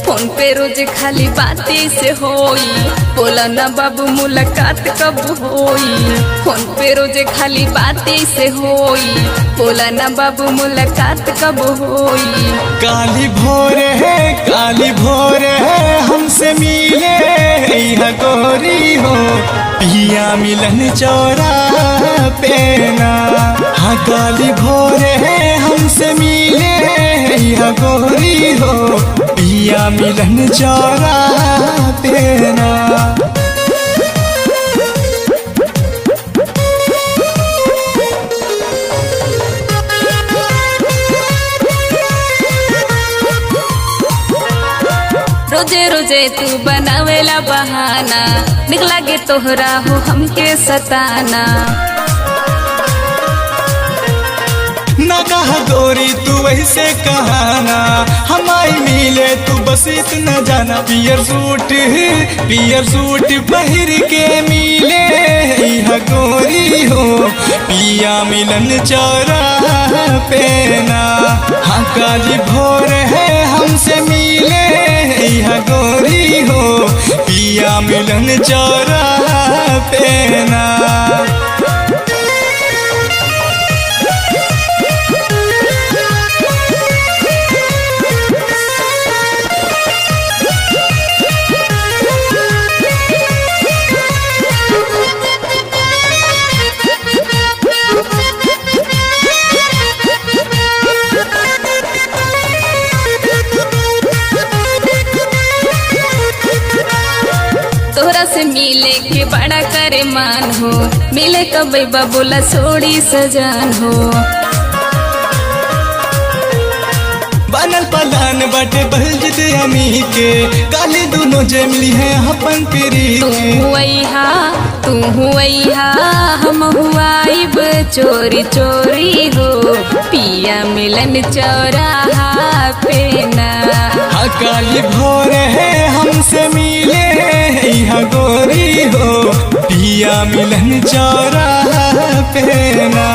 Phone पे रोज खाली बातें से होई, बोला ना बाबू मुलाकात कब होई। फोन पे रोज खाली बातें से होई, बोला ना बाबू मुलाकात कब होई। काली भोर है हमसे मिले यह गोरी हो, पिया मिलन चौरा पेना। हाँ काली भोर है हमसे मिले यह गोरी हो, पिया मिलन चौरा पेना। रोजे रोजे तू बनावेला बहाना, निकला गे तोहरा हो हमके सताना। ना कहा गोरी तू वैसे कहाना, हमारी मिले तू बस इतना जाना। पियर सूट पहिर के मिले यह गोरी हो, पिया मिलन चौरा पेना। हाँ काली भोर है हमसे मिले यह गोरी हो, पिया मिलन चौरा पेना। तोहरा से मिले के बड़ा करे मान हो, मिले कबई बबूला सोड़ी सजान हो। बनल पलान बाटे बहलजित अमी के, काली दोनों जमली है अपन पीरी। तू हुआ हम हुआइब चोरी चोरी हो, पिया मिलन चौराहा पेना। हाँ काली भोर है हमसे मिले यह गोरी हो, पिया मिलन चौरा पेना।